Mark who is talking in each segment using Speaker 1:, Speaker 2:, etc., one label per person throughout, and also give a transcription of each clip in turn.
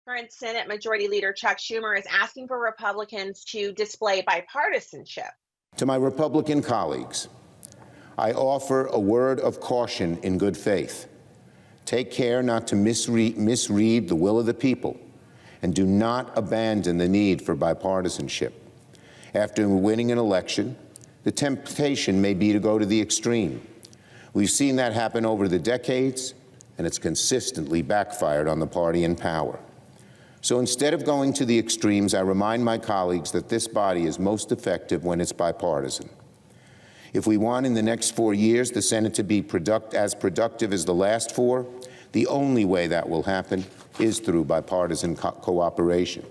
Speaker 1: Current Senate Majority Leader Chuck Schumer is asking for Republicans to display bipartisanship.
Speaker 2: To my Republican colleagues, I offer a word of caution in good faith. Take care not to misread the will of the people, and do not abandon the need for bipartisanship. After winning an election, the temptation may be to go to the extreme. We've seen that happen over the decades, and it's consistently backfired on the party in power. So instead of going to the extremes, I remind my colleagues that this body is most effective when it's bipartisan. If we want in the next 4 years the Senate to be as productive as the last 4, the only way that will happen is through bipartisan cooperation.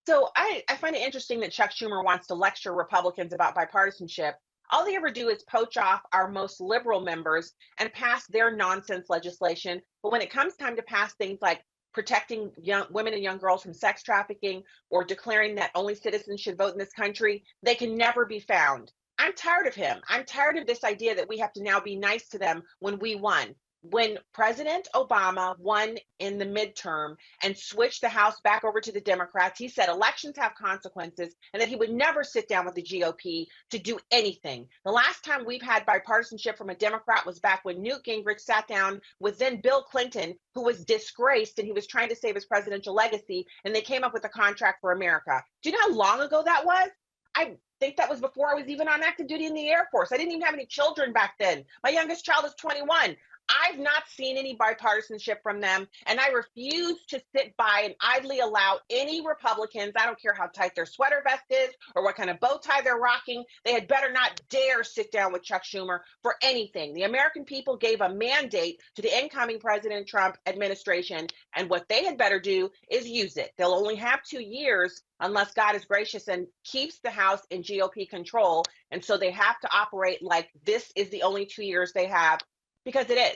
Speaker 1: So I find it interesting that Chuck Schumer wants to lecture Republicans about bipartisanship. All they ever do is poach off our most liberal members and pass their nonsense legislation. But when it comes time to pass things like protecting young women and young girls from sex trafficking or declaring that only citizens should vote in this country, they can never be found. I'm tired of him. I'm tired of this idea that we have to now be nice to them when we won. When President Obama won in the midterm and switched the House back over to the Democrats, he said elections have consequences and that he would never sit down with the GOP to do anything. The last time we've had bipartisanship from a Democrat was back when Newt Gingrich sat down with then Bill Clinton, who was disgraced and he was trying to save his presidential legacy, and they came up with a contract for America. Do you know how long ago that was? I think that was before I was even on active duty in the Air Force. I didn't even have any children back then. My youngest child is 21. I've not seen any bipartisanship from them, and I refuse to sit by and idly allow any Republicans, I don't care how tight their sweater vest is or what kind of bow tie they're rocking, they had better not dare sit down with Chuck Schumer for anything. The American people gave a mandate to the incoming President Trump administration, and what they had better do is use it. They'll only have 2 years unless God is gracious and keeps the House in GOP control, and so they have to operate like this is the only 2 years they have, because it is.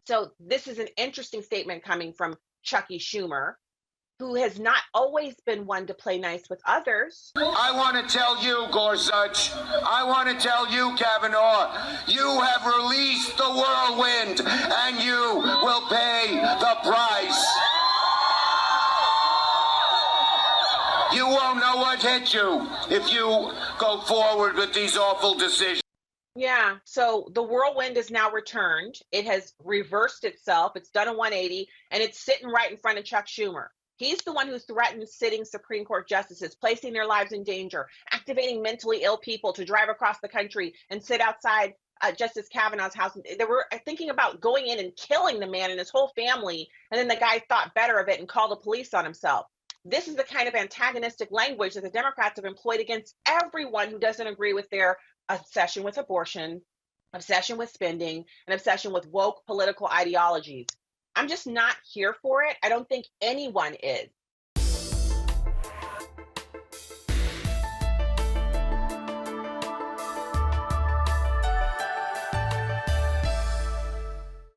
Speaker 1: So this is an interesting statement coming from Chucky Schumer, who has not always been one to play nice with others.
Speaker 3: I want to tell you, Gorsuch, I want to tell you, Kavanaugh, you have released the whirlwind, and you will pay the price. You won't know what hit you if you go forward with these awful decisions.
Speaker 1: Yeah, so the whirlwind is now returned. It has reversed itself. It's done a 180, and it's sitting right in front of Chuck Schumer. He's the one who threatened sitting Supreme Court justices, placing their lives in danger, activating mentally ill people to drive across the country and sit outside Justice Kavanaugh's house. They were thinking about going in and killing the man and his whole family, and then the guy thought better of it and called the police on himself. This is the kind of antagonistic language that the Democrats have employed against everyone who doesn't agree with their obsession with abortion, obsession with spending, and obsession with woke political ideologies. I'm just not here for it. I don't think anyone is.